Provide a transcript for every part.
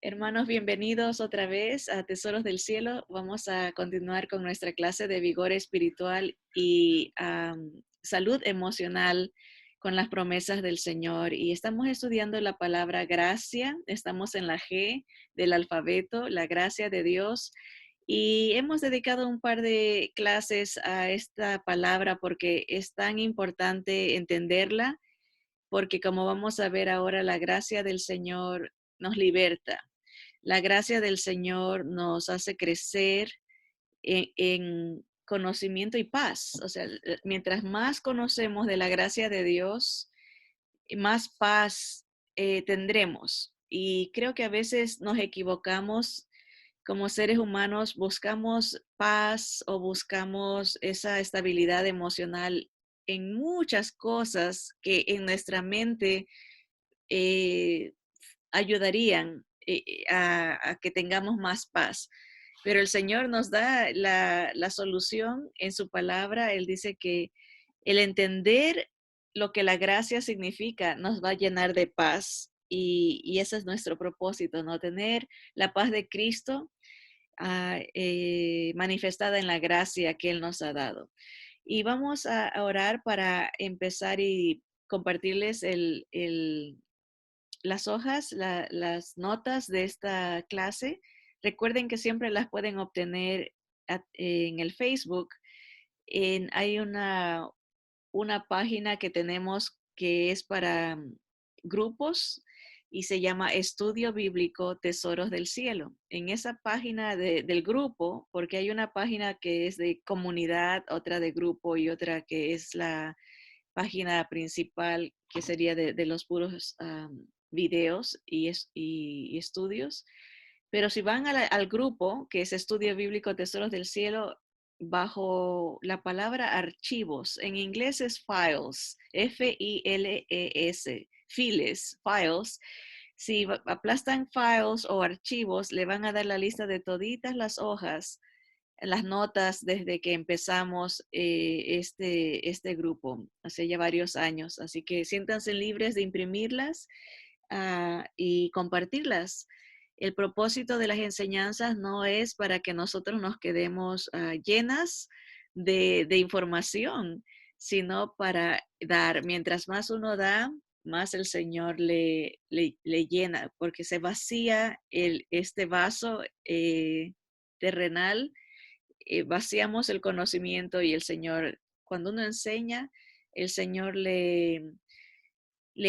Hermanos, bienvenidos otra vez a Tesoros del Cielo. Vamos a continuar con nuestra clase de vigor espiritual y salud emocional con las promesas del Señor. Y estamos estudiando la palabra gracia. Estamos en la G del alfabeto, la gracia de Dios. Y hemos dedicado un par de clases a esta palabra porque es tan importante entenderla, porque como vamos a ver ahora, la gracia del Señor nos liberta. La gracia del Señor nos hace crecer en conocimiento y paz. O sea, mientras más conocemos de la gracia de Dios, más paz tendremos. Y creo que a veces nos equivocamos como seres humanos, buscamos paz o buscamos esa estabilidad emocional en muchas cosas que en nuestra mente eh, ayudarían a que tengamos más paz. Pero el Señor nos da la solución en su palabra. Él dice que el entender lo que la gracia significa nos va a llenar de paz. Y ese es nuestro propósito, ¿no? Tener la paz de Cristo manifestada en la gracia que Él nos ha dado. Y vamos a orar para empezar y compartirles las hojas, las notas de esta clase. Recuerden que siempre las pueden obtener en el Facebook. Hay una página que tenemos que es para grupos y se llama Estudio Bíblico Tesoros del Cielo. En esa página del grupo, porque hay una página que es de comunidad, otra de grupo y otra que es la página principal, que sería de los puros videos y estudios. Pero si van al grupo, que es Estudio Bíblico Tesoros del Cielo, bajo la palabra archivos, en inglés es files, Files, files. Si aplastan files o archivos, le van a dar la lista de toditas las hojas, las notas desde que empezamos este grupo, hace ya varios años. Así que siéntanse libres de imprimirlas y compartirlas. El propósito de las enseñanzas no es para que nosotros nos quedemos llenas de información, sino para dar. Mientras más uno da, más el Señor le llena, porque se vacía este vaso terrenal. Vaciamos el conocimiento y el Señor, cuando uno enseña, el Señor le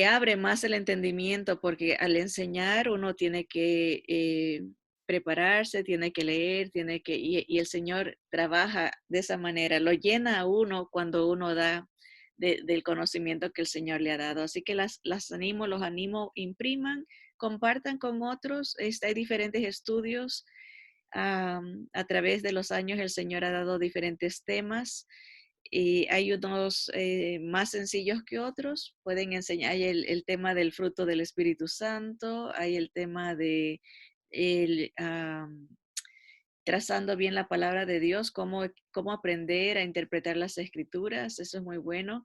abre más el entendimiento, porque al enseñar uno tiene que prepararse, tiene que leer, y el Señor trabaja de esa manera, lo llena a uno cuando uno da del conocimiento que el Señor le ha dado. Así que los animo, impriman, compartan con otros. Hay diferentes estudios. A través de los años el Señor ha dado diferentes temas y hay unos más sencillos que otros. Pueden enseñar, hay el tema del fruto del Espíritu Santo, hay el tema de el, trazando bien la palabra de Dios, cómo aprender a interpretar las escrituras, eso es muy bueno.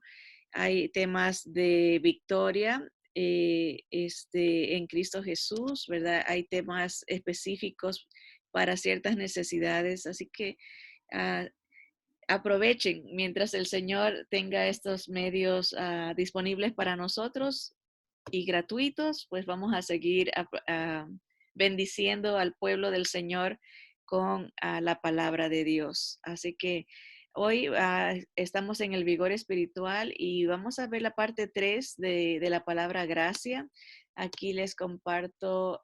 Hay temas de victoria en Cristo Jesús, ¿verdad? Hay temas específicos para ciertas necesidades, así que uh, aprovechen mientras el Señor tenga estos medios disponibles para nosotros y gratuitos, pues vamos a seguir bendiciendo al pueblo del Señor con la palabra de Dios. Así que hoy estamos en el vigor espiritual y vamos a ver la parte 3 de la palabra gracia. Aquí les comparto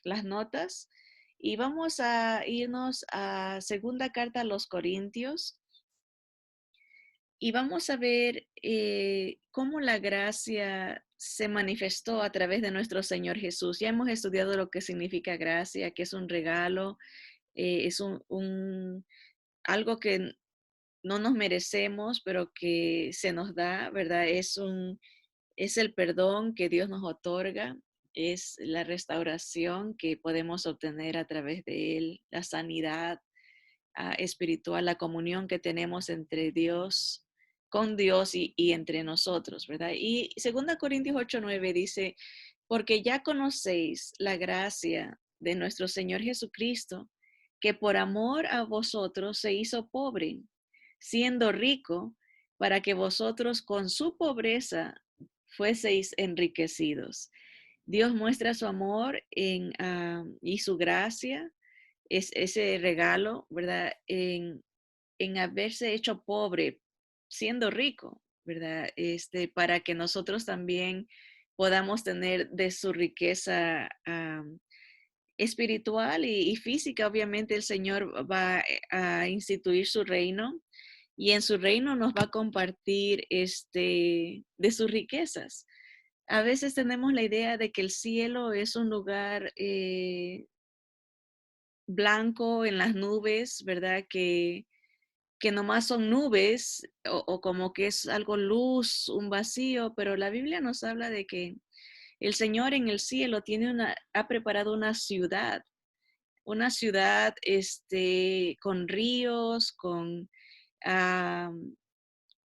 las notas y vamos a irnos a segunda carta a los Corintios y vamos a ver cómo la gracia se manifestó a través de nuestro Señor Jesús. Ya hemos estudiado lo que significa gracia, que es un regalo, es algo que no nos merecemos, pero que se nos da, ¿verdad? Es el perdón que Dios nos otorga, es la restauración que podemos obtener a través de Él, la sanidad espiritual, la comunión que tenemos entre Dios, con Dios y entre nosotros, ¿verdad? Y 2 Corintios 8:9 dice porque ya conocéis la gracia de nuestro Señor Jesucristo, que por amor a vosotros se hizo pobre, siendo rico, para que vosotros con su pobreza fueseis enriquecidos. Dios muestra su amor y su gracia, es ese regalo, ¿verdad? En haberse hecho pobre, siendo rico, ¿verdad? Para que nosotros también podamos tener de su riqueza espiritual y física. Obviamente el Señor va a instituir su reino y en su reino nos va a compartir de sus riquezas. A veces tenemos la idea de que el cielo es un lugar blanco en las nubes, ¿verdad? Que nomás son nubes o como que es algo luz, un vacío, pero la Biblia nos habla de que el Señor en el cielo ha preparado una ciudad con ríos, con ah,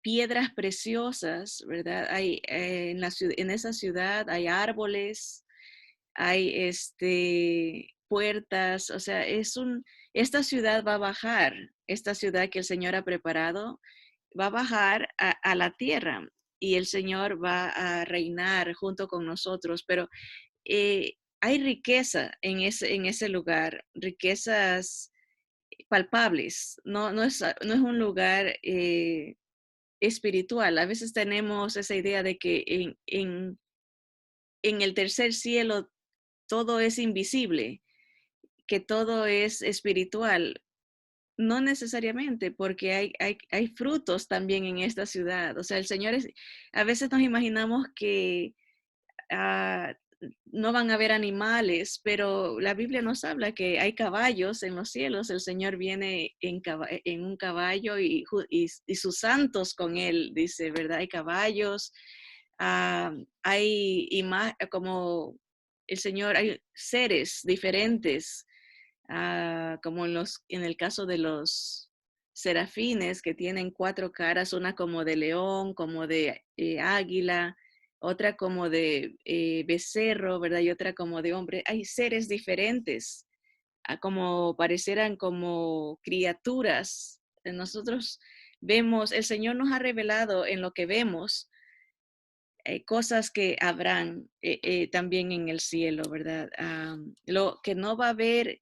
piedras preciosas, ¿verdad? Hay, en esa ciudad hay árboles, hay puertas, o sea, esta ciudad va a bajar, esta ciudad que el Señor ha preparado, va a bajar a la tierra y el Señor va a reinar junto con nosotros, pero hay riqueza en ese lugar, riquezas palpables, no es un lugar espiritual. A veces tenemos esa idea de que en el tercer cielo todo es invisible, que todo es espiritual. No necesariamente, porque hay frutos también en esta ciudad. O sea, a veces nos imaginamos que ah, no van a haber animales, pero la Biblia nos habla que hay caballos en los cielos. El Señor viene en un caballo y sus santos con él, dice, ¿verdad? Hay caballos, como el Señor, hay seres diferentes, como en el caso de los serafines que tienen cuatro caras, una como de león, como de águila, otra como de becerro, ¿verdad? Y otra como de hombre. Hay seres diferentes, como parecieran como criaturas. Nosotros vemos, el Señor nos ha revelado en lo que vemos cosas que habrán también en el cielo, ¿verdad? Lo que no va a haber,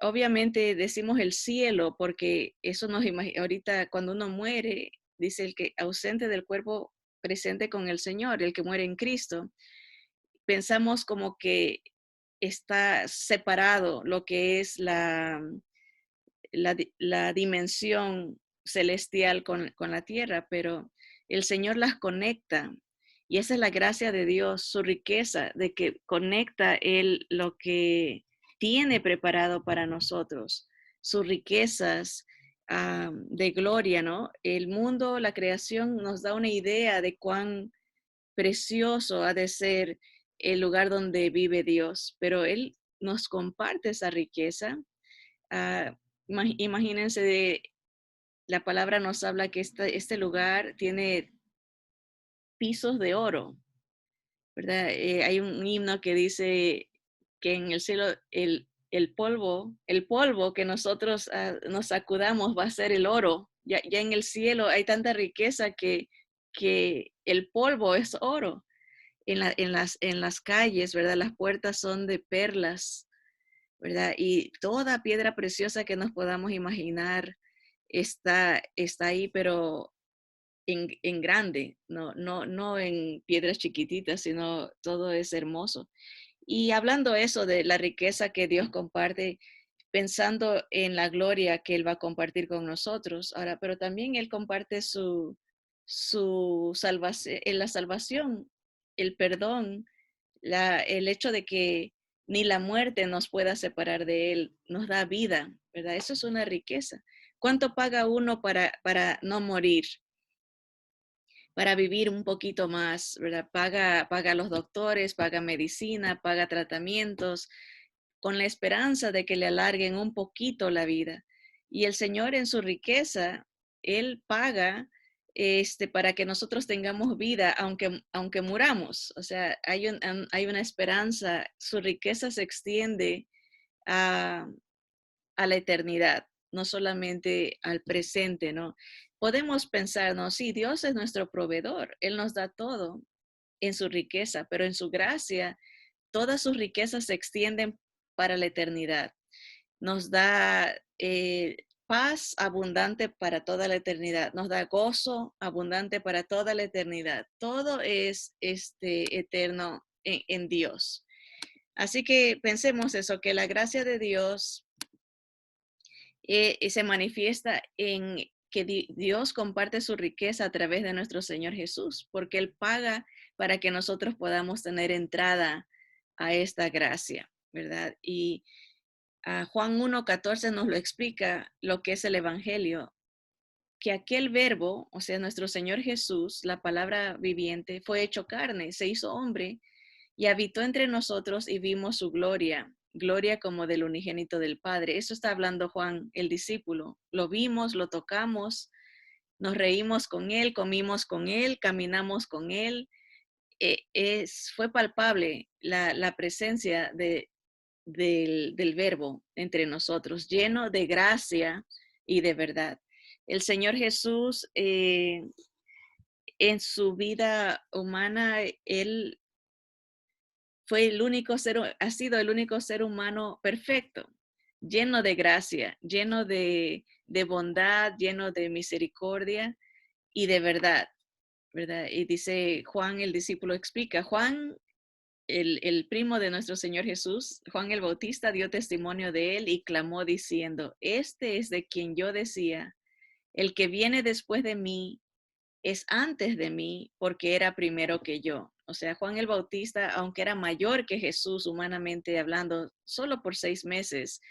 obviamente decimos el cielo porque eso nos imagina, ahorita cuando uno muere, dice el que ausente del cuerpo presente con el Señor, el que muere en Cristo, pensamos como que está separado lo que es la dimensión celestial con la tierra, pero el Señor las conecta y esa es la gracia de Dios, su riqueza, de que conecta Él lo que tiene preparado para nosotros, sus riquezas de gloria, ¿no? El mundo, la creación nos da una idea de cuán precioso ha de ser el lugar donde vive Dios, pero Él nos comparte esa riqueza. Ah, imagínense, la palabra nos habla que este lugar tiene pisos de oro, ¿verdad? Hay un himno que dice que en el cielo el polvo que nosotros nos sacudamos va a ser el oro. Ya en el cielo hay tanta riqueza que el polvo es oro. En las calles, ¿verdad? Las puertas son de perlas, ¿verdad? Y toda piedra preciosa que nos podamos imaginar está ahí, pero en grande, no en piedras chiquititas, sino todo es hermoso. Y hablando eso de la riqueza que Dios comparte, pensando en la gloria que Él va a compartir con nosotros, ahora, pero también Él comparte su salvación, la salvación, el perdón, el hecho de que ni la muerte nos pueda separar de Él, nos da vida, ¿verdad? Eso es una riqueza. ¿Cuánto paga uno para no morir? Para vivir un poquito más, ¿verdad? Paga a los doctores, paga medicina, paga tratamientos, con la esperanza de que le alarguen un poquito la vida. Y el Señor en su riqueza, Él paga para que nosotros tengamos vida, aunque muramos. O sea, hay una esperanza, su riqueza se extiende a, a la eternidad, no solamente al presente, ¿no? Podemos pensar, no, sí, Dios es nuestro proveedor, Él nos da todo en su riqueza, pero en su gracia, todas sus riquezas se extienden para la eternidad. Nos da paz abundante para toda la eternidad, nos da gozo abundante para toda la eternidad. Todo es eterno en Dios. Así que pensemos eso, que la gracia de Dios se manifiesta en que Dios comparte su riqueza a través de nuestro Señor Jesús, porque Él paga para que nosotros podamos tener entrada a esta gracia, ¿verdad? Y Juan 1:14 nos lo explica lo que es el Evangelio, que aquel verbo, o sea, nuestro Señor Jesús, la palabra viviente, fue hecho carne, se hizo hombre y habitó entre nosotros y vimos su gloria, gloria como del unigénito del Padre. Eso está hablando Juan, el discípulo. Lo vimos, lo tocamos, nos reímos con él, comimos con él, caminamos con él. Fue palpable la presencia del verbo entre nosotros, lleno de gracia y de verdad. El Señor Jesús, en su vida humana, Él fue el único ser, ha sido el único ser humano perfecto, lleno de gracia, lleno de bondad, lleno de misericordia y de verdad, ¿verdad? Y dice Juan, el discípulo explica, Juan, el primo de nuestro Señor Jesús, Juan el Bautista, dio testimonio de él y clamó diciendo, este es de quien yo decía, el que viene después de mí es antes de mí porque era primero que yo. O sea, Juan el Bautista, aunque era mayor que Jesús humanamente hablando, solo por 6 meses,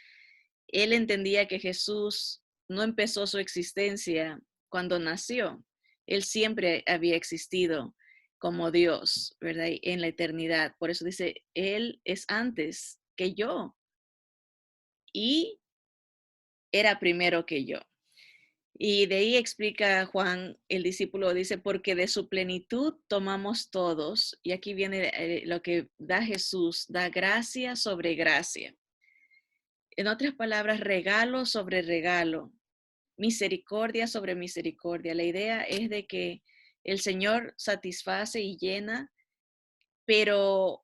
él entendía que Jesús no empezó su existencia cuando nació. Él siempre había existido como Dios, ¿verdad? En la eternidad. Por eso dice, Él es antes que yo y era primero que yo. Y de ahí explica Juan, el discípulo, dice, porque de su plenitud tomamos todos, y aquí viene lo que da Jesús, da gracia sobre gracia. En otras palabras, regalo sobre regalo, misericordia sobre misericordia. La idea es de que el Señor satisface y llena, pero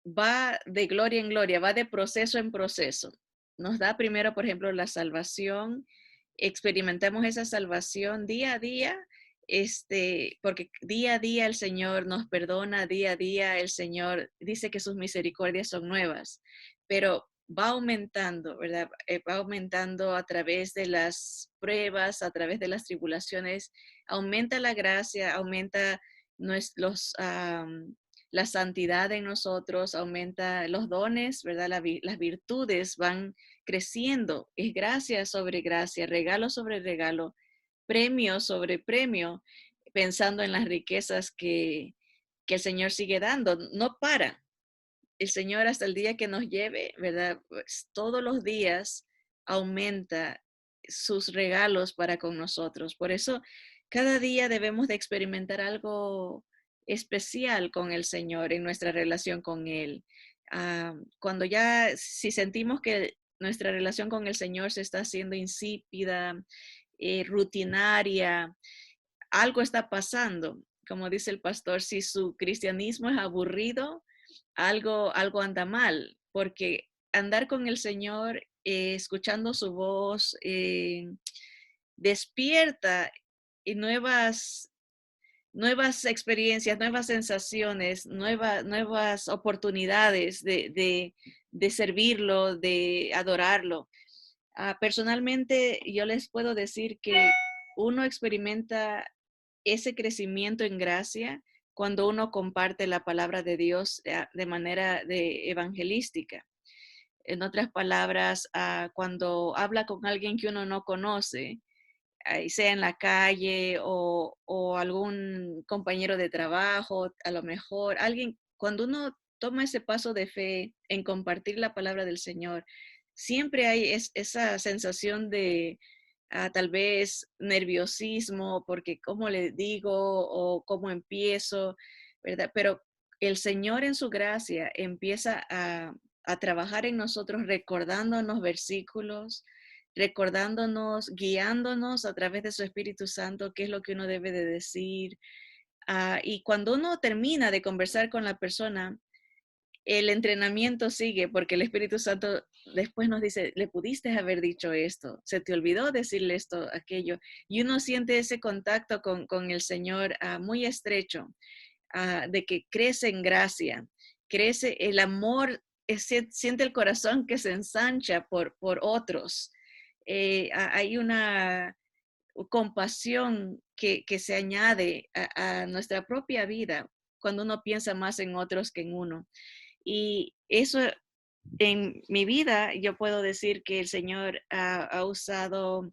va de gloria en gloria, va de proceso en proceso. Nos da primero, por ejemplo, la salvación, experimentamos esa salvación día a día, porque día a día el Señor nos perdona, día a día el Señor dice que sus misericordias son nuevas, pero va aumentando, ¿verdad? Va aumentando a través de las pruebas, a través de las tribulaciones, aumenta la gracia, aumenta nuestros, la santidad en nosotros, aumenta los dones, ¿verdad? Las virtudes van creciendo. Es gracia sobre gracia, regalo sobre regalo, premio sobre premio, pensando en las riquezas que el Señor sigue dando. No para. El Señor hasta el día que nos lleve, ¿verdad? Pues, todos los días aumenta sus regalos para con nosotros. Por eso, cada día debemos de experimentar algo especial con el Señor en nuestra relación con Él. Cuando ya, si sentimos que nuestra relación con el Señor se está haciendo insípida, rutinaria, algo está pasando. Como dice el pastor, si su cristianismo es aburrido, algo anda mal, porque andar con el Señor, escuchando su voz, despierta nuevas experiencias, nuevas sensaciones, nuevas oportunidades de servirlo, de adorarlo. Personalmente, yo les puedo decir que uno experimenta ese crecimiento en gracia cuando uno comparte la palabra de Dios de manera evangelística. En otras palabras, cuando habla con alguien que uno no conoce, sea en la calle o algún compañero de trabajo, a lo mejor alguien, cuando uno toma ese paso de fe en compartir la palabra del Señor, siempre hay esa sensación tal vez nerviosismo, porque cómo le digo o cómo empiezo, ¿verdad? Pero el Señor en su gracia empieza a trabajar en nosotros recordándonos versículos, recordándonos, guiándonos a través de su Espíritu Santo, qué es lo que uno debe de decir. Y cuando uno termina de conversar con la persona, el entrenamiento sigue porque el Espíritu Santo después nos dice, le pudiste haber dicho esto, se te olvidó decirle esto, aquello, y uno siente ese contacto con el Señor muy estrecho, de que crece en gracia, crece el amor, siente el corazón que se ensancha por otros. Hay una compasión que se añade a nuestra propia vida cuando uno piensa más en otros que en uno. Y eso en mi vida, yo puedo decir que el Señor ha usado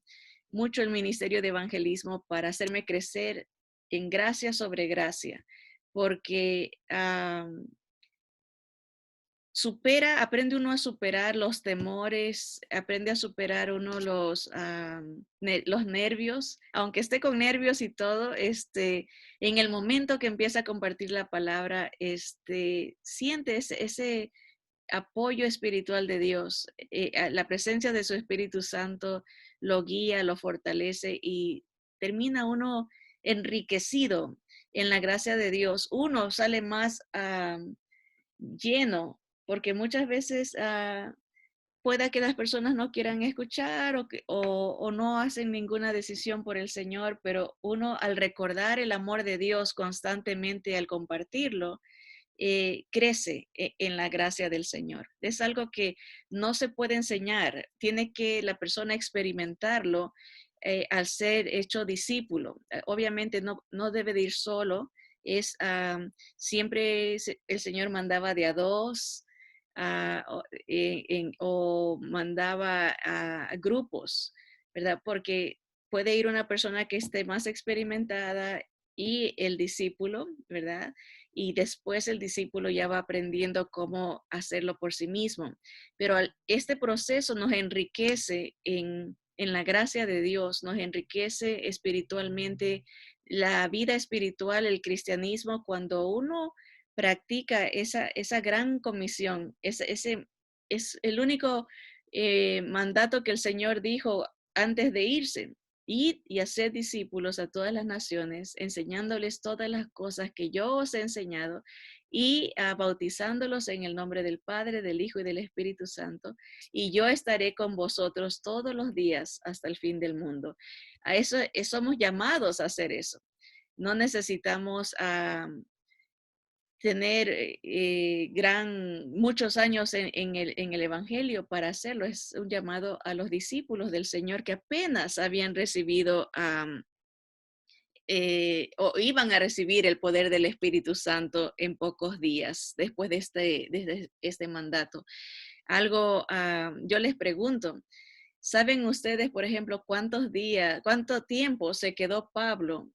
mucho el ministerio de evangelismo para hacerme crecer en gracia sobre gracia, porque aprende uno a superar los temores, aprende a superar uno los nervios, aunque esté con nervios y todo, en el momento que empieza a compartir la palabra, siente ese apoyo espiritual de Dios, la presencia de su Espíritu Santo lo guía, lo fortalece y termina uno enriquecido en la gracia de Dios. Uno sale más lleno, porque muchas veces pueda que las personas no quieran escuchar o no hacen ninguna decisión por el Señor, pero uno al recordar el amor de Dios constantemente, al compartirlo, crece en la gracia del Señor. Es algo que no se puede enseñar, tiene que la persona experimentarlo al ser hecho discípulo. Obviamente no debe de ir solo, siempre el Señor mandaba de a dos o mandaba a grupos, ¿verdad? Porque puede ir una persona que esté más experimentada y el discípulo, ¿verdad? Y después el discípulo ya va aprendiendo cómo hacerlo por sí mismo. Pero este proceso nos enriquece en la gracia de Dios, nos enriquece espiritualmente la vida espiritual, el cristianismo, cuando uno practica esa gran comisión, ese es el único mandato que el Señor dijo antes de irse. Id y hacer discípulos a todas las naciones, enseñándoles todas las cosas que yo os he enseñado y bautizándolos en el nombre del Padre, del Hijo y del Espíritu Santo. Y yo estaré con vosotros todos los días hasta el fin del mundo. A eso somos llamados a hacer eso. No necesitamos tener muchos años en el Evangelio para hacerlo. Es un llamado a los discípulos del Señor que apenas habían recibido o iban a recibir el poder del Espíritu Santo en pocos días después de este mandato. Yo les pregunto, ¿saben ustedes, por ejemplo, cuánto tiempo se quedó Pablo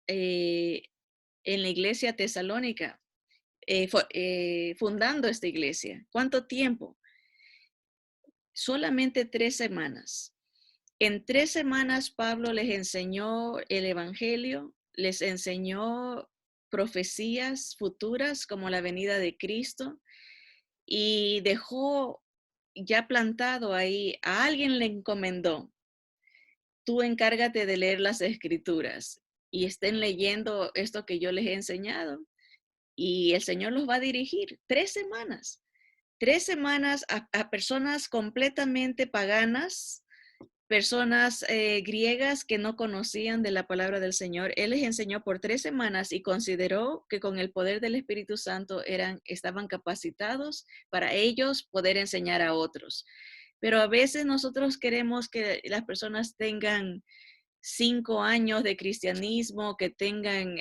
eh, en la iglesia tesalónica? Fundando esta iglesia. ¿Cuánto tiempo? Solamente 3 semanas. En 3 semanas Pablo les enseñó el Evangelio, les enseñó profecías futuras como la venida de Cristo y dejó ya plantado ahí, a alguien le encomendó, tú encárgate de leer las escrituras y estén leyendo esto que yo les he enseñado y el Señor los va a dirigir. 3 semanas. 3 semanas a personas completamente paganas, personas griegas que no conocían de la palabra del Señor. Él les enseñó por 3 semanas y consideró que con el poder del Espíritu Santo estaban capacitados para ellos poder enseñar a otros. Pero a veces nosotros queremos que las personas tengan 5 años de cristianismo, que tengan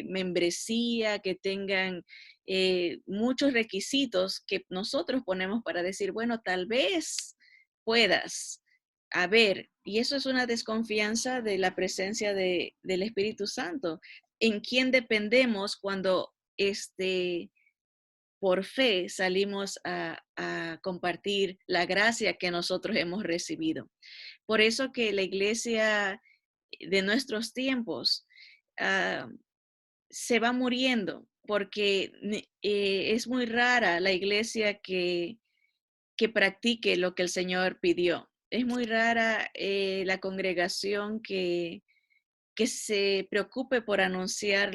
membresía, que tengan muchos requisitos que nosotros ponemos para decir, bueno, tal vez puedas. A ver, y eso es una desconfianza de la presencia del Espíritu Santo. ¿En quién dependemos cuando por fe salimos a compartir la gracia que nosotros hemos recibido. Por eso que la iglesia de nuestros tiempos ah, se va muriendo, porque es muy rara la iglesia que practique lo que el Señor pidió. Es muy rara la congregación que se preocupe por anunciar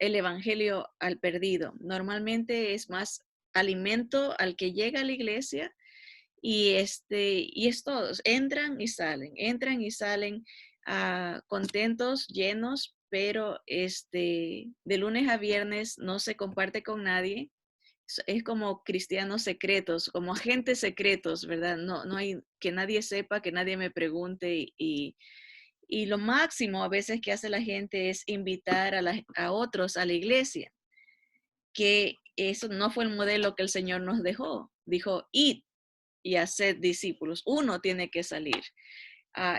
el evangelio al perdido. Normalmente es más alimento al que llega a la iglesia y es todos, entran y salen contentos, llenos, pero de lunes a viernes no se comparte con nadie. Es como cristianos secretos, como agentes secretos, ¿verdad? No hay que nadie sepa, que nadie me pregunte y lo máximo a veces que hace la gente es invitar a otros a la iglesia, que eso no fue el modelo que el Señor nos dejó. Dijo, id y haced discípulos. Uno tiene que salir.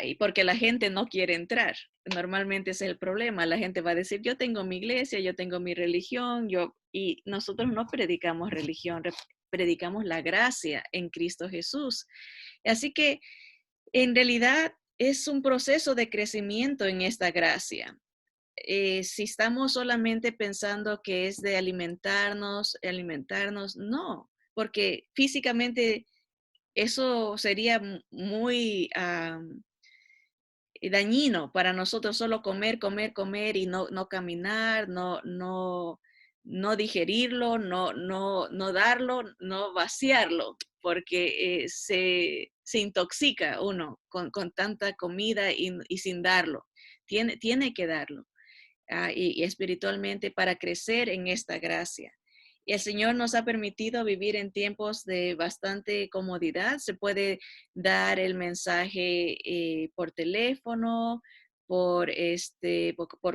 Y porque la gente no quiere entrar. Normalmente ese es el problema. La gente va a decir, yo tengo mi iglesia, yo tengo mi religión, y nosotros no predicamos religión, predicamos la gracia en Cristo Jesús. Así que en realidad es un proceso de crecimiento en esta gracia. Si estamos solamente pensando que es de alimentarnos, no, porque físicamente eso sería muy dañino para nosotros solo comer, comer, comer y no caminar, no digerirlo, no darlo, no vaciarlo, porque se intoxica uno con tanta comida y sin darlo. Tiene que darlo y espiritualmente para crecer en esta gracia. Y el Señor nos ha permitido vivir en tiempos de bastante comodidad. Se puede dar el mensaje por teléfono, por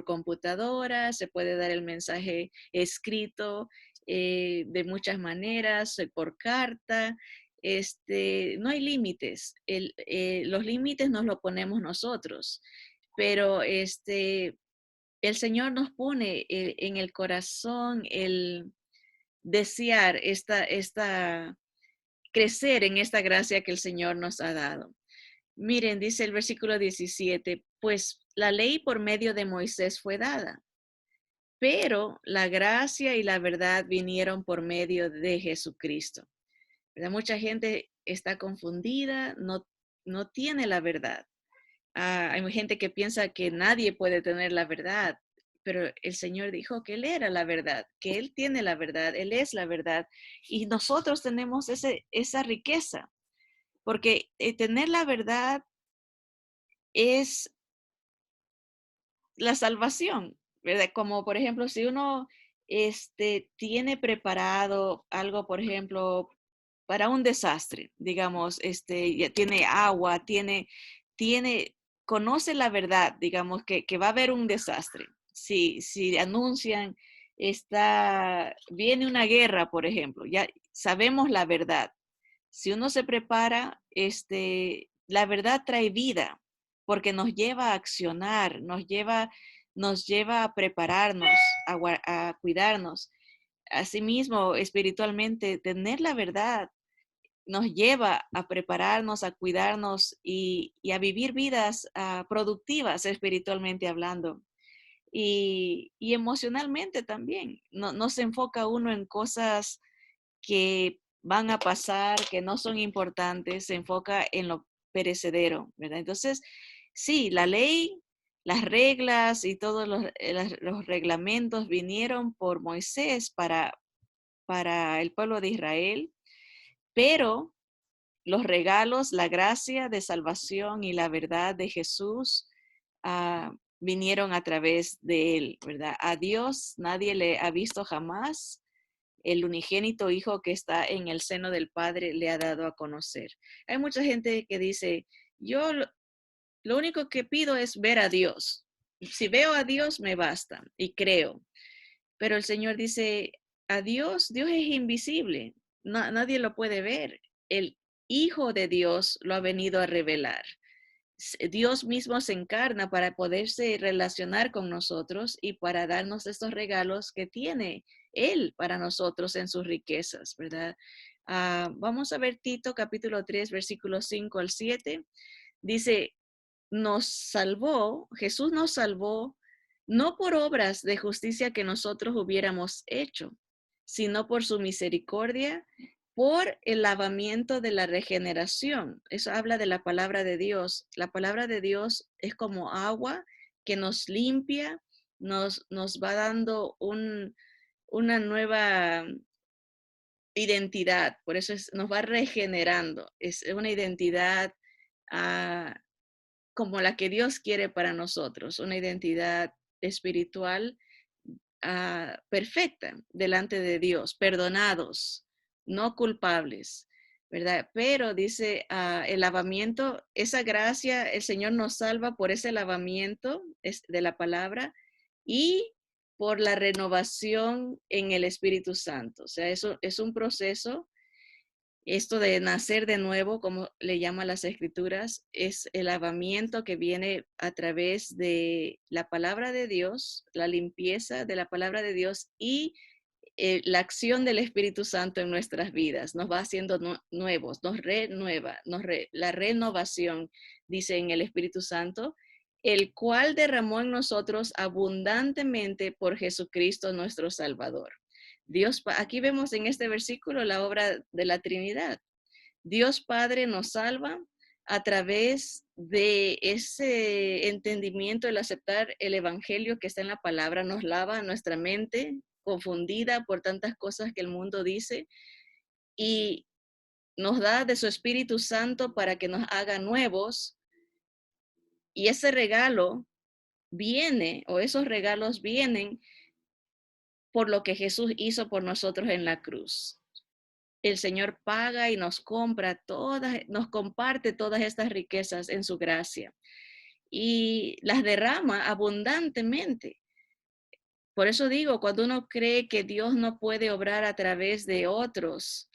computadora, se puede dar el mensaje escrito de muchas maneras, por carta. No hay límites. Los límites nos los ponemos nosotros, pero el Señor nos pone en el corazón el desear crecer en esta gracia que el Señor nos ha dado. Miren, dice el versículo 17, pues la ley por medio de Moisés fue dada, pero la gracia y la verdad vinieron por medio de Jesucristo. ¿Verdad? Mucha gente está confundida, no tiene la verdad. Hay gente que piensa que nadie puede tener la verdad, pero el Señor dijo que Él era la verdad, que Él tiene la verdad, Él es la verdad. Y nosotros tenemos esa riqueza, porque tener la verdad es la salvación, ¿verdad? Como por ejemplo, si uno tiene preparado algo, por ejemplo, para un desastre, digamos, ya tiene agua, tiene, conoce la verdad, digamos, que va a haber un desastre. Si anuncian, viene una guerra, por ejemplo, ya sabemos la verdad. Si uno se prepara, la verdad trae vida, porque nos lleva a accionar, nos lleva a prepararnos, a cuidarnos. Asimismo, espiritualmente, tener la verdad nos lleva a prepararnos, a cuidarnos y a vivir vidas productivas espiritualmente hablando. Y emocionalmente también. No se enfoca uno en cosas que van a pasar, que no son importantes, se enfoca en lo perecedero, ¿verdad? Entonces, sí, la ley, las reglas y todos los reglamentos vinieron por Moisés para el pueblo de Israel, pero los regalos, la gracia de salvación y la verdad de Jesús vinieron a través de él, ¿verdad? A Dios nadie le ha visto jamás. El unigénito Hijo que está en el seno del Padre le ha dado a conocer. Hay mucha gente que dice, yo lo único que pido es ver a Dios. Si veo a Dios, me basta y creo. Pero el Señor dice, a Dios es invisible, nadie lo puede ver. El Hijo de Dios lo ha venido a revelar. Dios mismo se encarna para poderse relacionar con nosotros y para darnos estos regalos que tiene Él para nosotros en sus riquezas, ¿verdad? Vamos a ver Tito capítulo 3, versículos 5 al 7. Dice, Jesús nos salvó, no por obras de justicia que nosotros hubiéramos hecho, sino por su misericordia, por el lavamiento de la regeneración. Eso habla de la palabra de Dios. La palabra de Dios es como agua que nos limpia, nos va dando una nueva identidad, por eso nos va regenerando. Es una identidad ah, como la que Dios quiere para nosotros, una identidad espiritual perfecta delante de Dios, perdonados, no culpables, ¿verdad? Pero dice el lavamiento, esa gracia, el Señor nos salva por ese lavamiento de la palabra y por la renovación en el Espíritu Santo. O sea, eso es un proceso. Esto de nacer de nuevo, como le llaman las escrituras, es el lavamiento que viene a través de la palabra de Dios, la limpieza de la palabra de Dios y la acción del Espíritu Santo en nuestras vidas. Nos va haciendo nuevos, nos renueva, la renovación, dice en el Espíritu Santo, el cual derramó en nosotros abundantemente por Jesucristo nuestro Salvador. Dios, aquí vemos en este versículo la obra de la Trinidad. Dios Padre nos salva a través de ese entendimiento, el aceptar el evangelio que está en la palabra, nos lava nuestra mente confundida por tantas cosas que el mundo dice y nos da de su Espíritu Santo para que nos haga nuevos. Y ese regalo viene, o esos regalos vienen por lo que Jesús hizo por nosotros en la cruz. El Señor paga y nos compra nos comparte todas estas riquezas en su gracia y las derrama abundantemente. Por eso digo, cuando uno cree que Dios no puede obrar a través de otros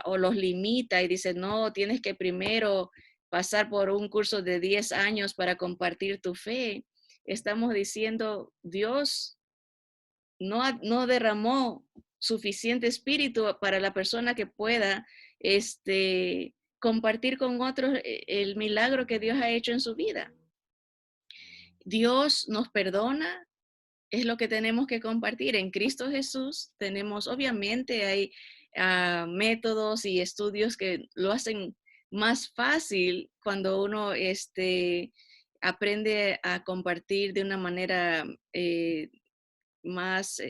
o los limita y dice, no, tienes que primero pasar por un curso de 10 años para compartir tu fe, estamos diciendo, Dios no derramó suficiente espíritu para la persona que pueda compartir con otros el milagro que Dios ha hecho en su vida. Dios nos perdona, es lo que tenemos que compartir. En Cristo Jesús tenemos, obviamente hay métodos y estudios que lo hacen más fácil cuando uno aprende a compartir de una manera más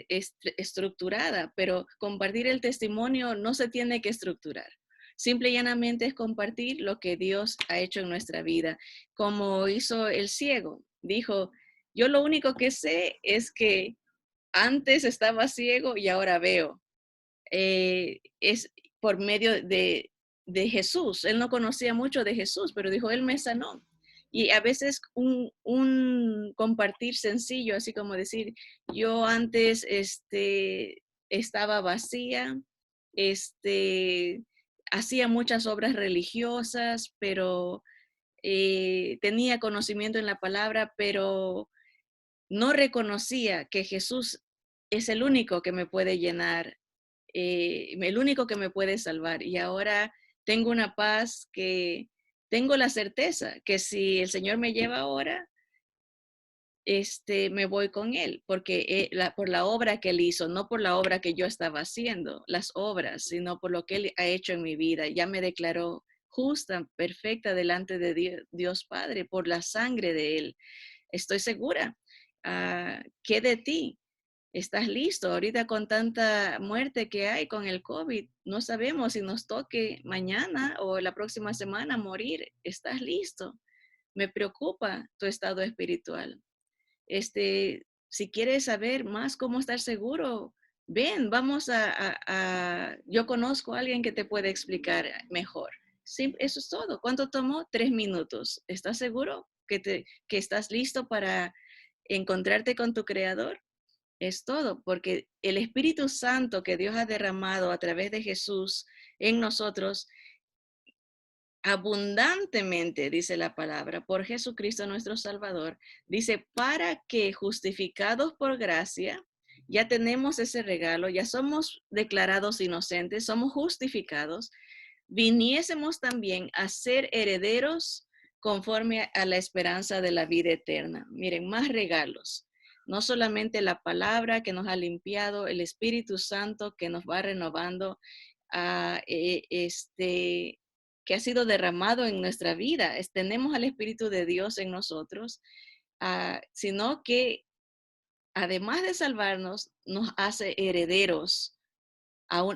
estructurada, pero compartir el testimonio no se tiene que estructurar. Simple y llanamente es compartir lo que Dios ha hecho en nuestra vida, como hizo el ciego. Dijo, yo lo único que sé es que antes estaba ciego y ahora veo. Es por medio de Jesús. Él no conocía mucho de Jesús, pero dijo, Él me sanó. Y a veces un compartir sencillo, así como decir, yo antes estaba vacía, hacía muchas obras religiosas, pero tenía conocimiento en la palabra, pero no reconocía que Jesús es el único que me puede llenar, el único que me puede salvar. Y ahora tengo una paz que tengo la certeza que si el Señor me lleva ahora, me voy con Él, porque por la obra que Él hizo, no por la obra que yo estaba haciendo, las obras, sino por lo que Él ha hecho en mi vida. Ya me declaró justa, perfecta delante de Dios Padre, por la sangre de Él. Estoy segura. ¿Qué de ti? ¿Estás listo? Ahorita con tanta muerte que hay con el COVID, no sabemos si nos toque mañana o la próxima semana morir. ¿Estás listo? Me preocupa tu estado espiritual. Si quieres saber más cómo estar seguro, ven, vamos yo conozco a alguien que te puede explicar mejor. Sí, eso es todo. ¿Cuánto tomó? 3 minutos. ¿Estás seguro que estás listo para encontrarte con tu creador? Es todo, porque el Espíritu Santo que Dios ha derramado a través de Jesús en nosotros, abundantemente, dice la palabra, por Jesucristo nuestro Salvador, dice, para que justificados por gracia, ya tenemos ese regalo, ya somos declarados inocentes, somos justificados, viniésemos también a ser herederos conforme a la esperanza de la vida eterna. Miren, más regalos. No solamente la palabra que nos ha limpiado, el Espíritu Santo que nos va renovando, que ha sido derramado en nuestra vida. Tenemos al Espíritu de Dios en nosotros, sino que además de salvarnos, nos hace herederos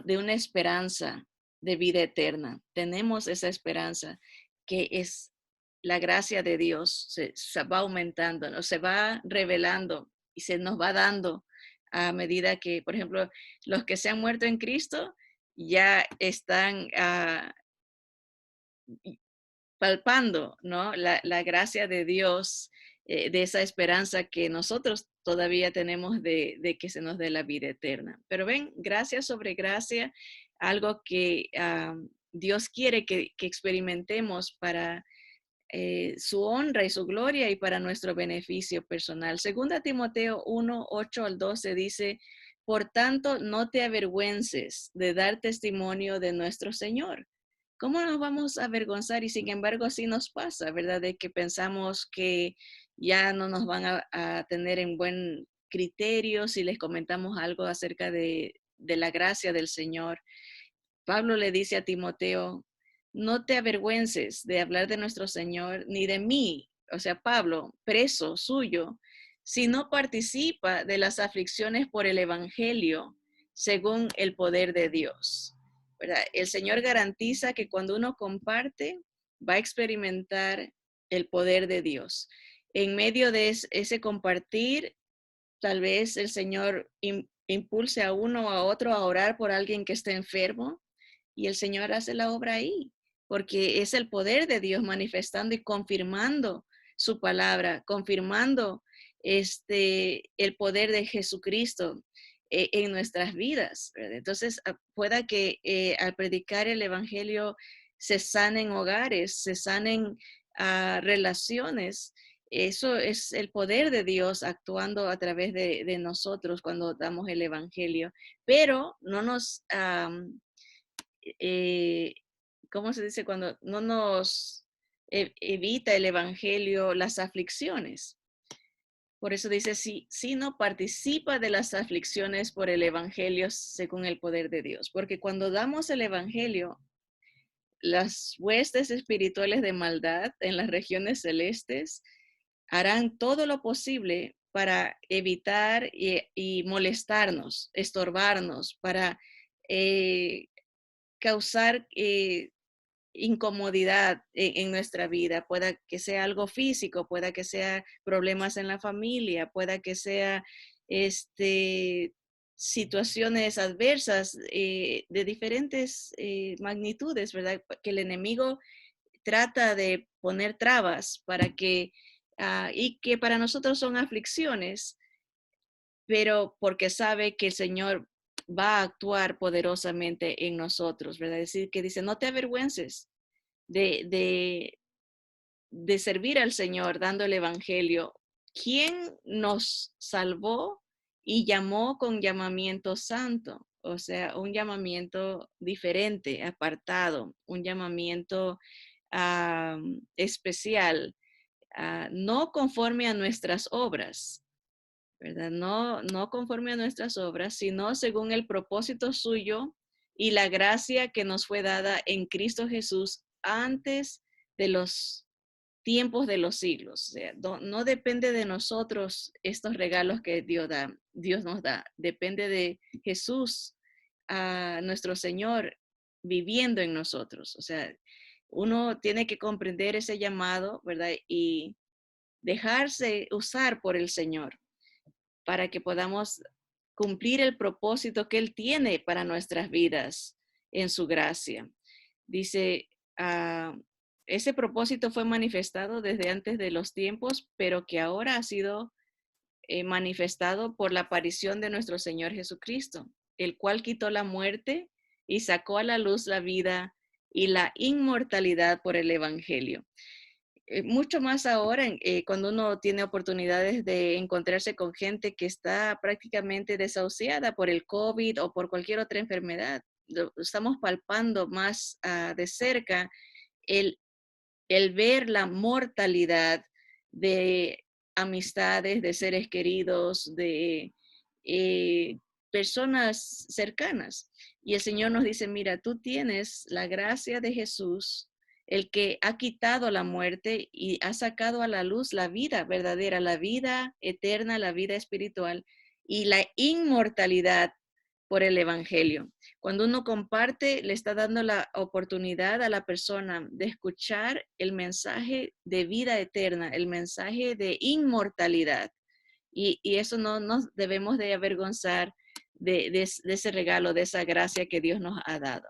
de una esperanza de vida eterna. Tenemos esa esperanza que es la gracia de Dios, se va aumentando, ¿no? Se va revelando y se nos va dando a medida que, por ejemplo, los que se han muerto en Cristo ya están palpando, ¿no? La gracia de Dios, de esa esperanza que nosotros todavía tenemos de que se nos dé la vida eterna. Pero ven, gracia sobre gracia, algo que Dios quiere que experimentemos para su honra y su gloria y para nuestro beneficio personal. Segunda Timoteo 1, 8 al 12 dice, por tanto, no te avergüences de dar testimonio de nuestro Señor. ¿Cómo nos vamos a avergonzar? Y sin embargo, así nos pasa, ¿verdad? De que pensamos que ya no nos van a tener en buen criterio si les comentamos algo acerca de la gracia del Señor. Pablo le dice a Timoteo, no te avergüences de hablar de nuestro Señor, ni de mí, o sea, Pablo, preso suyo, sino participa de las aflicciones por el Evangelio según el poder de Dios. ¿Verdad? El Señor garantiza que cuando uno comparte, va a experimentar el poder de Dios. En medio de ese compartir, tal vez el Señor impulse a uno o a otro a orar por alguien que esté enfermo, y el Señor hace la obra ahí, porque es el poder de Dios manifestando y confirmando su palabra, confirmando el poder de Jesucristo en nuestras vidas. ¿Verdad? Entonces, pueda que al predicar el Evangelio se sanen hogares, se sanen relaciones. Eso es el poder de Dios actuando a través de nosotros cuando damos el Evangelio, pero no nos eh, ¿cómo se dice? Cuando no nos evita el Evangelio las aflicciones. Por eso dice, si no participa de las aflicciones por el Evangelio según el poder de Dios. Porque cuando damos el Evangelio, las huestes espirituales de maldad en las regiones celestes harán todo lo posible para evitar y molestarnos, estorbarnos, para causar incomodidad en nuestra vida, pueda que sea algo físico, pueda que sea problemas en la familia, pueda que sea situaciones adversas de diferentes magnitudes, ¿verdad? Que el enemigo trata de poner trabas para que, y que para nosotros son aflicciones, pero porque sabe que el Señor va a actuar poderosamente en nosotros, ¿verdad? Es decir, que dice, no te avergüences de, de, de servir al Señor dando el Evangelio. ¿Quién nos salvó y llamó con llamamiento santo? O sea, un llamamiento diferente, apartado, un llamamiento especial, no conforme a nuestras obras, ¿verdad? No, no conforme a nuestras obras, sino según el propósito suyo y la gracia que nos fue dada en Cristo Jesús antes de los tiempos de los siglos. O sea, no depende de nosotros estos regalos que Dios nos da. Depende de Jesús, a nuestro Señor, viviendo en nosotros. O sea, uno tiene que comprender ese llamado, ¿verdad? Y dejarse usar por el Señor para que podamos cumplir el propósito que Él tiene para nuestras vidas en su gracia. Dice, ese propósito fue manifestado desde antes de los tiempos, pero que ahora ha sido manifestado por la aparición de nuestro Señor Jesucristo, el cual quitó la muerte y sacó a la luz la vida y la inmortalidad por el Evangelio. mucho más ahora cuando uno tiene oportunidades de encontrarse con gente que está prácticamente desahuciada por el COVID o por cualquier otra enfermedad. Estamos palpando más de cerca el, el ver la mortalidad de amistades, de seres queridos, de personas cercanas. Y el Señor nos dice, mira, tú tienes la gracia de Jesús, el que ha quitado la muerte y ha sacado a la luz la vida verdadera, la vida eterna, la vida espiritual y la inmortalidad por el Evangelio. Cuando uno comparte, le está dando la oportunidad a la persona de escuchar el mensaje de vida eterna, el mensaje de inmortalidad. Y eso no nos debemos de avergonzar de ese regalo, de esa gracia que Dios nos ha dado.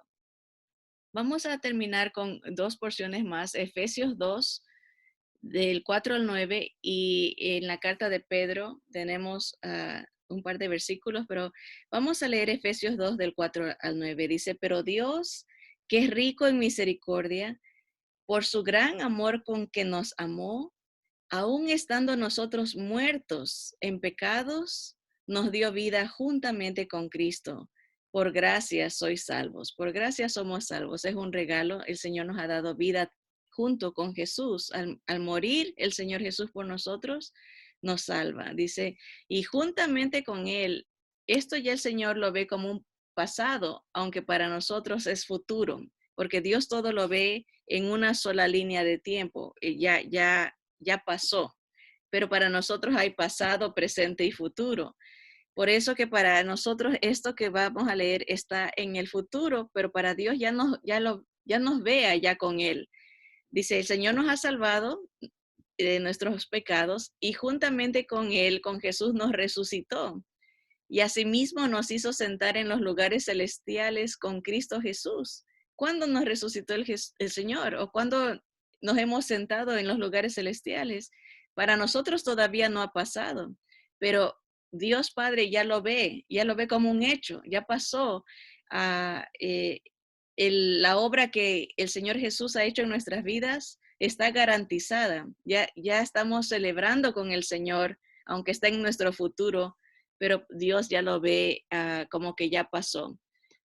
Vamos a terminar con dos porciones más, Efesios 2, del 4 al 9, y en la carta de Pedro tenemos un par de versículos, pero vamos a leer Efesios 2 del 4 al 9. Dice, pero Dios, que es rico en misericordia, por su gran amor con que nos amó, aun estando nosotros muertos en pecados, nos dio vida juntamente con Cristo. Por gracia sois salvos. Por gracia somos salvos. Es un regalo. El Señor nos ha dado vida junto con Jesús. Al morir el Señor Jesús por nosotros, nos salva. Dice, y juntamente con Él, esto ya el Señor lo ve como un pasado, aunque para nosotros es futuro, porque Dios todo lo ve en una sola línea de tiempo. Ya pasó, pero para nosotros hay pasado, presente y futuro. Por eso que para nosotros esto que vamos a leer está en el futuro, pero para Dios ya nos ve allá con Él. Dice, el Señor nos ha salvado de nuestros pecados y juntamente con Él, con Jesús, nos resucitó. Y asimismo nos hizo sentar en los lugares celestiales con Cristo Jesús. ¿Cuándo nos resucitó el Señor? ¿O cuándo nos hemos sentado en los lugares celestiales? Para nosotros todavía no ha pasado, pero Dios Padre ya lo ve como un hecho, ya pasó. Ah, la obra que el Señor Jesús ha hecho en nuestras vidas está garantizada. Ya estamos celebrando con el Señor, aunque está en nuestro futuro, pero Dios ya lo ve como que ya pasó.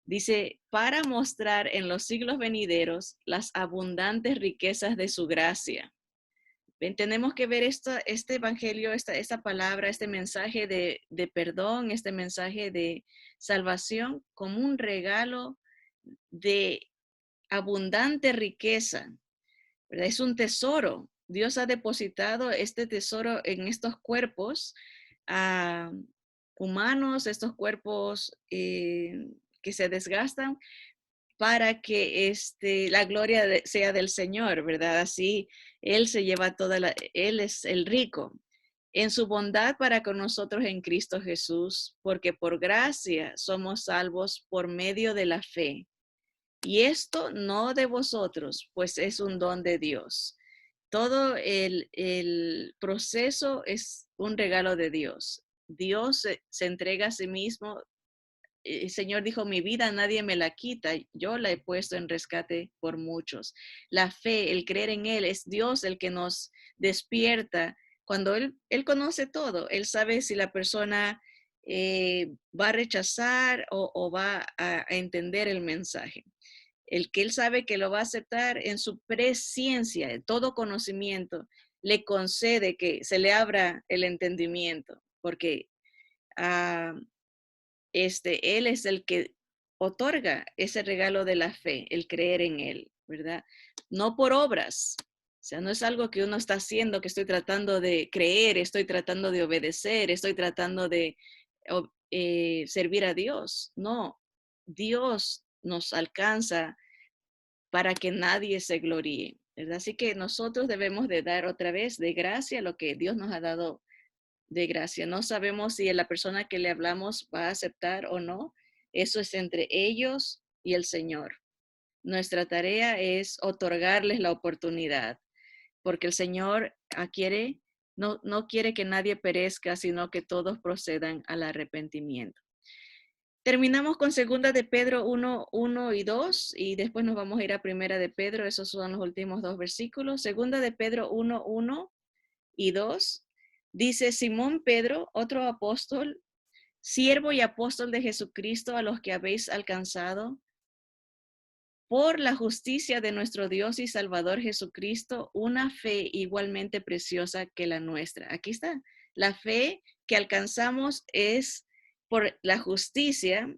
Dice, para mostrar en los siglos venideros las abundantes riquezas de su gracia. Ven, tenemos que ver este evangelio, esta palabra, este mensaje de perdón, este mensaje de salvación como un regalo de abundante riqueza, ¿verdad? Es un tesoro. Dios ha depositado este tesoro en estos cuerpos uh, humanos, estos cuerpos que se desgastan para que la gloria sea del Señor, ¿verdad? Así Él se lleva Él es el rico en su bondad para con nosotros en Cristo Jesús, porque por gracia somos salvos por medio de la fe. Y esto no de vosotros, pues es un don de Dios. Todo el proceso es un regalo de Dios. Dios se entrega a sí mismo. El Señor dijo, mi vida nadie me la quita, yo la he puesto en rescate por muchos. La fe, el creer en Él, es Dios el que nos despierta. Cuando Él conoce todo, Él sabe si la persona va a rechazar o va a entender el mensaje. El que Él sabe que lo va a aceptar en su presciencia, en todo conocimiento, le concede que se le abra el entendimiento, porque uh, Él es el que otorga ese regalo de la fe, el creer en Él, ¿verdad? No por obras, o sea, no es algo que uno está haciendo, que estoy tratando de creer, estoy tratando de obedecer, estoy tratando de servir a Dios. No, Dios nos alcanza para que nadie se gloríe, ¿verdad? Así que nosotros debemos de dar otra vez de gracia lo que Dios nos ha dado de gracia. No sabemos si la persona que le hablamos va a aceptar o no. Eso es entre ellos y el Señor. Nuestra tarea es otorgarles la oportunidad, porque el Señor no quiere que nadie perezca, sino que todos procedan al arrepentimiento. Terminamos con segunda de Pedro 1 y 2 y después nos vamos a ir a primera de Pedro. Esos son los últimos dos versículos. Segunda de Pedro 1 y 2 dice: Simón Pedro, otro apóstol, siervo y apóstol de Jesucristo, a los que habéis alcanzado por la justicia de nuestro Dios y Salvador Jesucristo, una fe igualmente preciosa que la nuestra. Aquí está. La fe que alcanzamos es por la justicia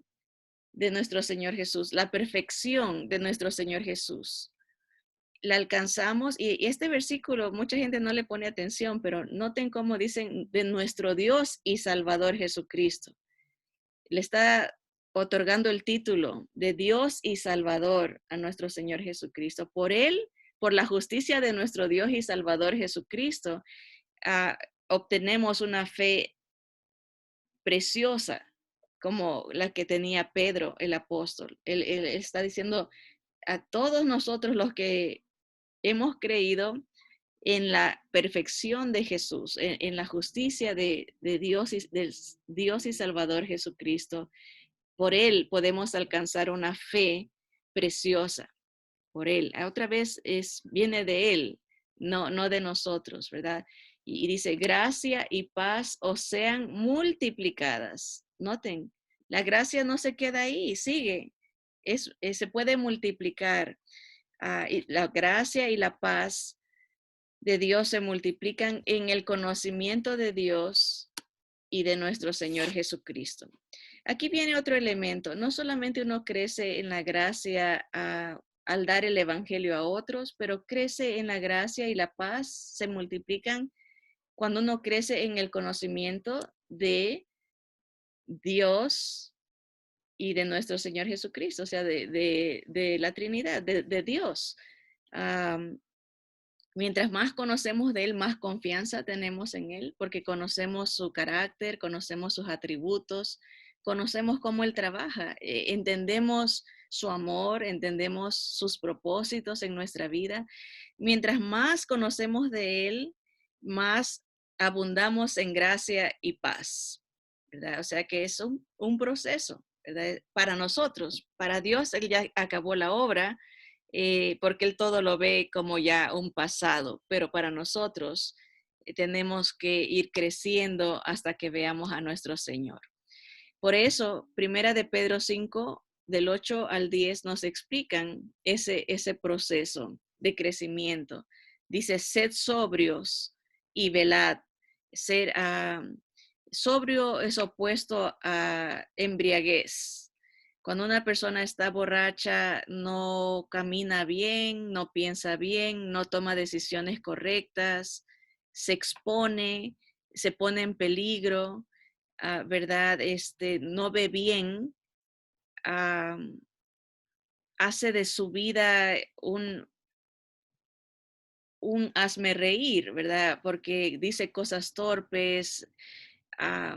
de nuestro Señor Jesús, la perfección de nuestro Señor Jesús. La alcanzamos y este versículo mucha gente no le pone atención, pero noten cómo dicen de nuestro Dios y Salvador Jesucristo. Le está otorgando el título de Dios y Salvador a nuestro Señor Jesucristo. Por Él, por la justicia de nuestro Dios y Salvador Jesucristo, obtenemos una fe preciosa como la que tenía Pedro, el apóstol. Él está diciendo a todos nosotros los que hemos creído en la perfección de Jesús, en la justicia de Dios y Salvador Jesucristo. Por Él podemos alcanzar una fe preciosa, por Él. Otra vez viene de Él, no de nosotros, ¿verdad? Y dice, gracia y paz os sean multiplicadas. Noten, la gracia no se queda ahí, sigue. Se puede multiplicar. Y la gracia y la paz de Dios se multiplican en el conocimiento de Dios y de nuestro Señor Jesucristo. Aquí viene otro elemento. No solamente uno crece en la gracia al dar el evangelio a otros, pero crece en la gracia y la paz se multiplican cuando uno crece en el conocimiento de Dios y de nuestro Señor Jesucristo, o sea, de la Trinidad, de Dios. Mientras más conocemos de Él, más confianza tenemos en Él, porque conocemos su carácter, conocemos sus atributos, conocemos cómo Él trabaja, entendemos su amor, entendemos sus propósitos en nuestra vida. Mientras más conocemos de Él, más abundamos en gracia y paz, ¿verdad? O sea que es un proceso, ¿verdad? Para nosotros, para Dios, Él ya acabó la obra, porque Él todo lo ve como ya un pasado, pero para nosotros tenemos que ir creciendo hasta que veamos a nuestro Señor. Por eso, Primera de Pedro 5, del 8 al 10, nos explican ese proceso de crecimiento. Dice, sed sobrios y velad. Ser sobrio es opuesto a embriaguez. Cuando una persona está borracha, no camina bien, no piensa bien, no toma decisiones correctas, se expone, se pone en peligro, ¿verdad? No ve bien, ah, hace de su vida un hazme reír, ¿verdad? Porque dice cosas torpes, ah,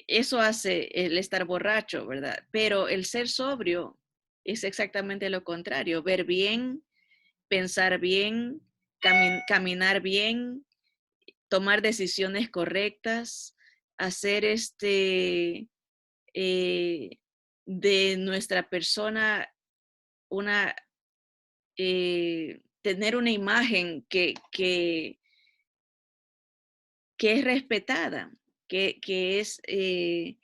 eso hace el estar borracho, ¿verdad? Pero el ser sobrio es exactamente lo contrario, ver bien, pensar bien, caminar bien, tomar decisiones correctas, hacer eh, de nuestra persona una, tener una imagen que es respetada, que es eh,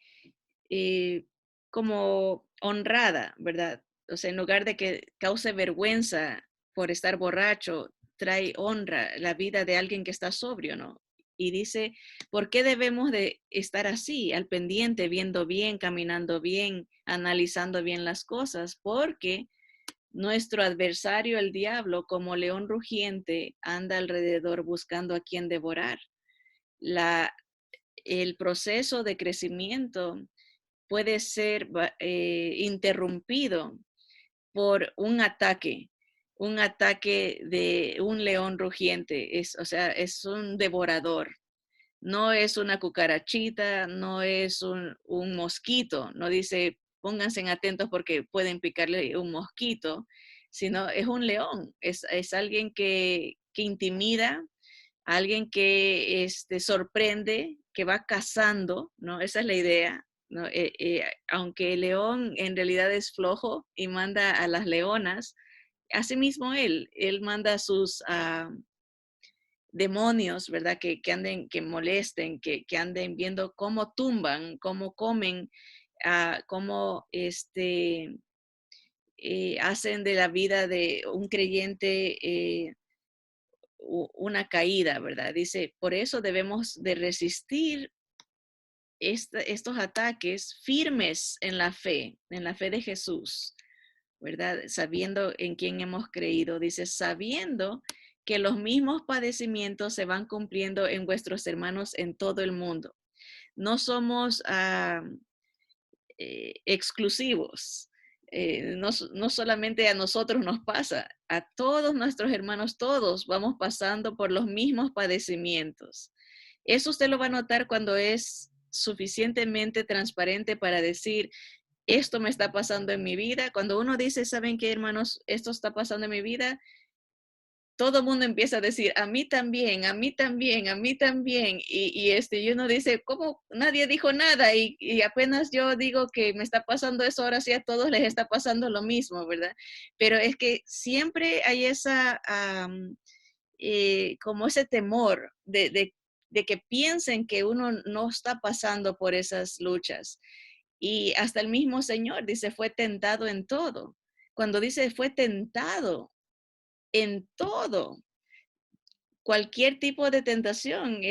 como honrada, ¿verdad? O sea, en lugar de que cause vergüenza por estar borracho, trae honra la vida de alguien que está sobrio, ¿no? Y dice, ¿por qué debemos de estar así, al pendiente, viendo bien, caminando bien, analizando bien las cosas? Porque nuestro adversario, el diablo, como león rugiente, anda alrededor buscando a quien devorar. La, el proceso de crecimiento puede ser interrumpido por un ataque de un león rugiente, o sea, es un devorador. No es una cucarachita, no es un mosquito, no dice pónganse atentos porque pueden picarle un mosquito, sino es un león, es alguien que intimida, alguien que sorprende, que va cazando, ¿no? Esa es la idea ¿no? Aunque el león en realidad es flojo y manda a las leonas, asimismo él manda a sus demonios, ¿verdad? Que anden, que molesten, que anden viendo cómo tumban, cómo comen, cómo hacen de la vida de un creyente una caída, ¿verdad? Dice, por eso debemos de resistir estos ataques firmes en la fe de Jesús, ¿verdad? Sabiendo en quién hemos creído. Dice, sabiendo que los mismos padecimientos se van cumpliendo en vuestros hermanos en todo el mundo. No somos exclusivos. No solamente a nosotros nos pasa, a todos nuestros hermanos, todos vamos pasando por los mismos padecimientos. Eso usted lo va a notar cuando es suficientemente transparente para decir, esto me está pasando en mi vida. Cuando uno dice, ¿saben qué, hermanos? Esto está pasando en mi vida. Todo el mundo empieza a decir, a mí también, a mí también, a mí también. Y uno dice, ¿cómo nadie dijo nada? Y apenas yo digo que me está pasando eso, ahora sí a todos les está pasando lo mismo, ¿verdad? Pero es que siempre hay como ese temor de que piensen que uno no está pasando por esas luchas. Y hasta el mismo Señor dice, fue tentado en todo. Cuando dice fue tentado en todo, cualquier tipo de tentación,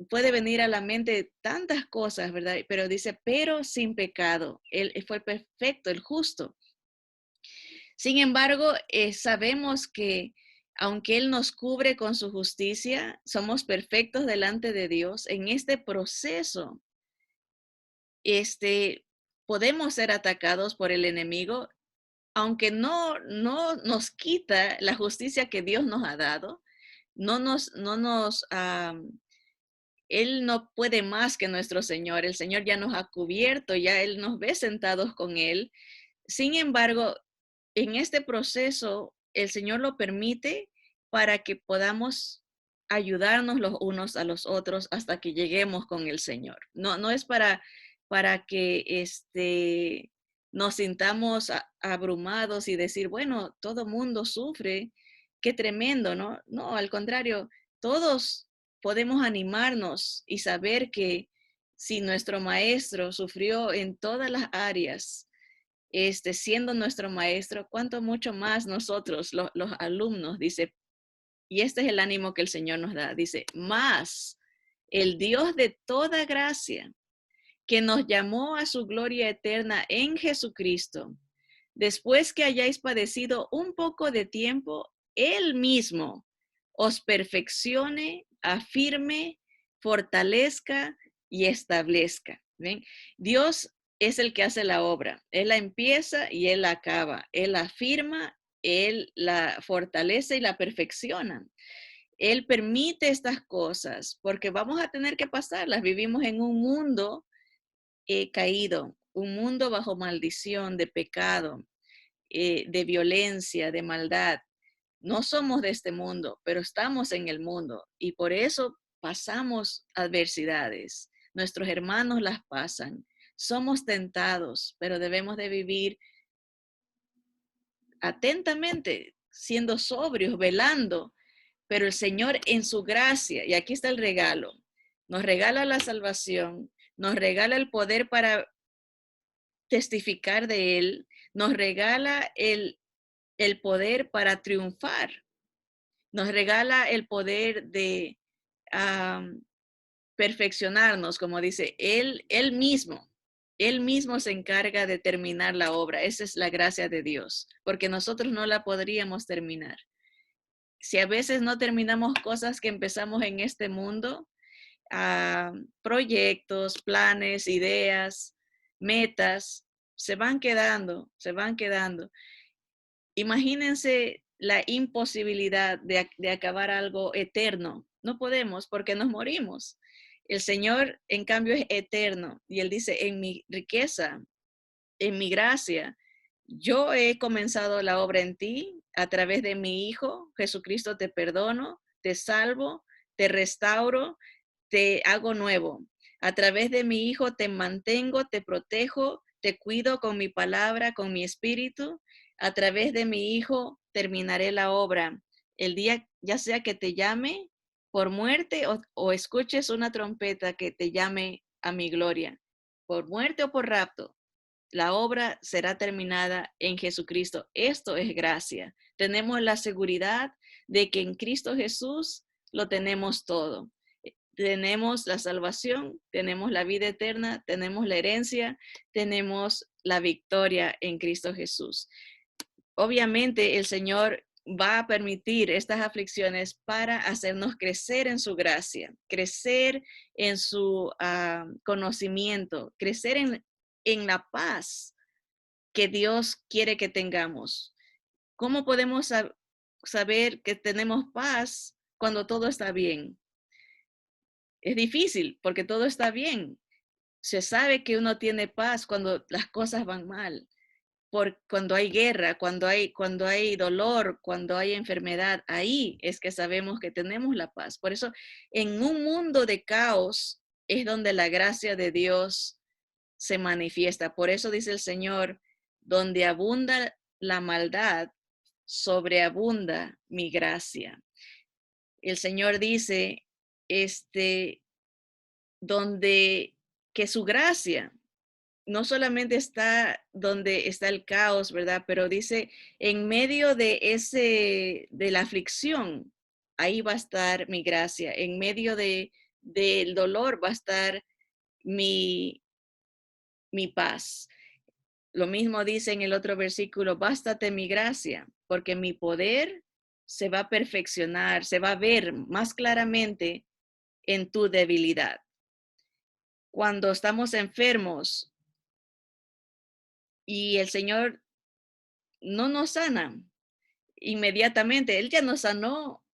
puede venir a la mente tantas cosas, ¿verdad? Pero dice, pero sin pecado. Él fue perfecto, el justo. Sin embargo, sabemos que aunque Él nos cubre con su justicia, somos perfectos delante de Dios. En este proceso, podemos ser atacados por el enemigo, aunque no nos quita la justicia que Dios nos ha dado. Él no puede más que nuestro Señor. El Señor ya nos ha cubierto, ya Él nos ve sentados con Él. Sin embargo, en este proceso, el Señor lo permite para que podamos ayudarnos los unos a los otros hasta que lleguemos con el Señor. No es para que nos sintamos abrumados y decir, bueno, todo mundo sufre, qué tremendo, ¿no? No, al contrario, todos podemos animarnos y saber que si nuestro maestro sufrió en todas las áreas, siendo nuestro maestro, cuánto mucho más nosotros, los alumnos, dice, y este es el ánimo que el Señor nos da, dice, más el Dios de toda gracia, que nos llamó a su gloria eterna en Jesucristo, después que hayáis padecido un poco de tiempo, Él mismo os perfeccione, afirme, fortalezca y establezca. ¿Ven? Dios es el que hace la obra. Él la empieza y Él la acaba. Él la afirma, Él la fortalece y la perfecciona. Él permite estas cosas porque vamos a tener que pasarlas. Vivimos en un mundo caído, un mundo bajo maldición de pecado, de violencia, de maldad. No somos de este mundo, pero estamos en el mundo y por eso pasamos adversidades. Nuestros hermanos las pasan. Somos tentados, pero debemos de vivir atentamente, siendo sobrios, velando. Pero el Señor en su gracia, y aquí está el regalo, nos regala la salvación, nos regala el poder para testificar de Él, nos regala el poder para triunfar, nos regala el poder de perfeccionarnos, como dice, Él mismo se encarga de terminar la obra. Esa es la gracia de Dios, porque nosotros no la podríamos terminar. Si a veces no terminamos cosas que empezamos en este mundo, proyectos, planes, ideas, metas, se van quedando, se van quedando. Imagínense la imposibilidad de acabar algo eterno. No podemos porque nos morimos. El Señor, en cambio, es eterno. Y Él dice, en mi riqueza, en mi gracia, yo he comenzado la obra en ti a través de mi Hijo. Jesucristo, te perdono, te salvo, te restauro, te hago nuevo. A través de mi Hijo te mantengo, te protejo, te cuido con mi palabra, con mi espíritu. A través de mi Hijo terminaré la obra. El día, ya sea que te llame por muerte o escuches una trompeta que te llame a mi gloria, por muerte o por rapto, la obra será terminada en Jesucristo. Esto es gracia. Tenemos la seguridad de que en Cristo Jesús lo tenemos todo. Tenemos la salvación, tenemos la vida eterna, tenemos la herencia, tenemos la victoria en Cristo Jesús. Obviamente el Señor va a permitir estas aflicciones para hacernos crecer en su gracia, crecer en su conocimiento, crecer en la paz que Dios quiere que tengamos. ¿Cómo podemos saber que tenemos paz cuando todo está bien? Es difícil porque todo está bien. Se sabe que uno tiene paz cuando las cosas van mal, cuando hay guerra, cuando hay dolor, cuando hay enfermedad. Ahí es que sabemos que tenemos la paz. Por eso, en un mundo de caos es donde la gracia de Dios se manifiesta. Por eso dice el Señor, donde abunda la maldad, sobreabunda mi gracia. El Señor dice, donde que su gracia no solamente está donde está el caos, ¿verdad? Pero dice, en medio de la aflicción, ahí va a estar mi gracia. En medio del dolor va a estar mi paz. Lo mismo dice en el otro versículo, bástate mi gracia, porque mi poder se va a perfeccionar, se va a ver más claramente en tu debilidad. Cuando estamos enfermos y el Señor no nos sana inmediatamente, Él ya nos sanó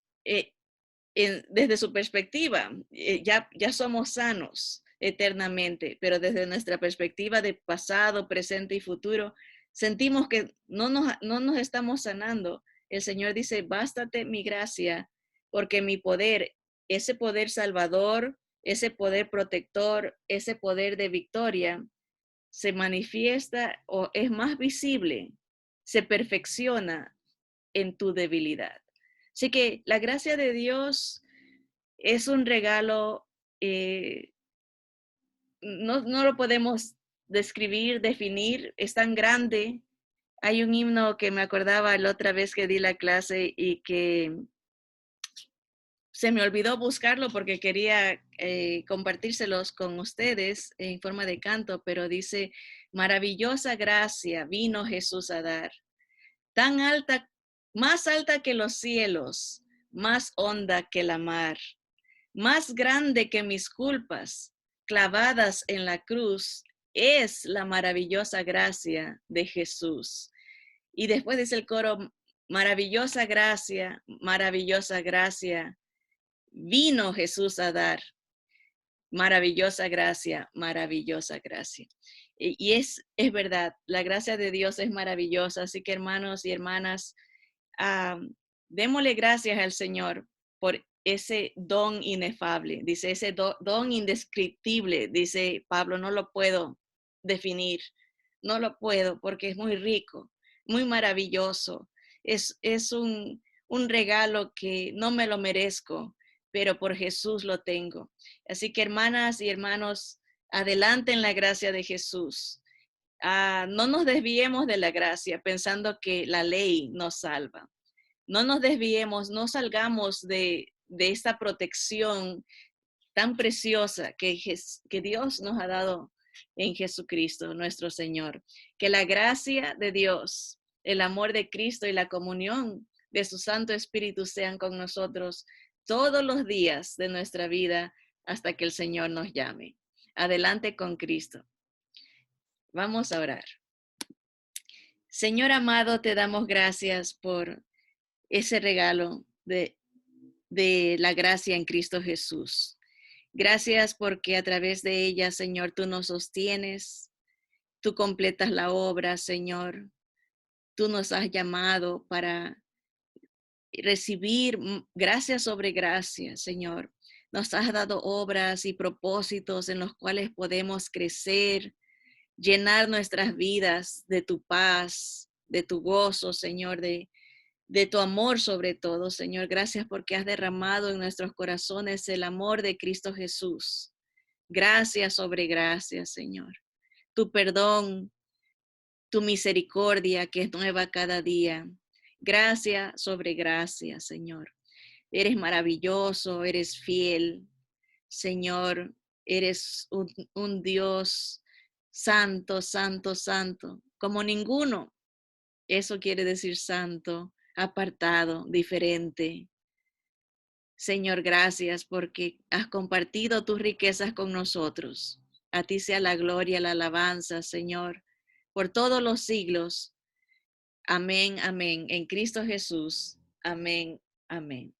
desde su perspectiva, ya somos sanos eternamente, pero desde nuestra perspectiva de pasado, presente y futuro, sentimos que no nos estamos sanando. El Señor dice, bástate mi gracia, porque mi poder, ese poder salvador, ese poder protector, ese poder de victoria, se manifiesta o es más visible, se perfecciona en tu debilidad. Así que la gracia de Dios es un regalo, no lo podemos describir, definir, es tan grande. Hay un himno que me acordaba la otra vez que di la clase y que se me olvidó buscarlo porque quería compartírselos con ustedes en forma de canto, pero dice, maravillosa gracia vino Jesús a dar, tan alta, más alta que los cielos, más honda que la mar, más grande que mis culpas, clavadas en la cruz, es la maravillosa gracia de Jesús. Y después dice el coro, maravillosa gracia, vino Jesús a dar. Maravillosa gracia, maravillosa gracia. Y es verdad, la gracia de Dios es maravillosa. Así que hermanos y hermanas, démosle gracias al Señor por ese don inefable. Dice, ese don indescriptible, dice Pablo, no lo puedo definir. No lo puedo porque es muy rico, muy maravilloso. Es un regalo que no me lo merezco, pero por Jesús lo tengo. Así que hermanas y hermanos, adelante en la gracia de Jesús. No nos desviemos de la gracia pensando que la ley nos salva. No nos desviemos, no salgamos de esta protección tan preciosa que Dios nos ha dado en Jesucristo, nuestro Señor. Que la gracia de Dios, el amor de Cristo y la comunión de su Santo Espíritu sean con nosotros todos los días de nuestra vida hasta que el Señor nos llame. Adelante con Cristo. Vamos a orar. Señor amado, te damos gracias por ese regalo de la gracia en Cristo Jesús. Gracias porque a través de ella, Señor, tú nos sostienes, tú completas la obra, Señor. Tú nos has llamado para recibir gracia sobre gracia, Señor. Nos has dado obras y propósitos en los cuales podemos crecer, llenar nuestras vidas de tu paz, de tu gozo, Señor, de tu amor sobre todo, Señor. Gracias porque has derramado en nuestros corazones el amor de Cristo Jesús. Gracias sobre gracias, Señor. Tu perdón, tu misericordia que es nueva cada día. Gracias sobre gracias, Señor. Eres maravilloso, eres fiel, Señor. Eres un Dios santo, santo, santo, como ninguno. Eso quiere decir santo, apartado, diferente. Señor, gracias porque has compartido tus riquezas con nosotros. A ti sea la gloria, la alabanza, Señor, por todos los siglos. Amén, amén. En Cristo Jesús. Amén, amén.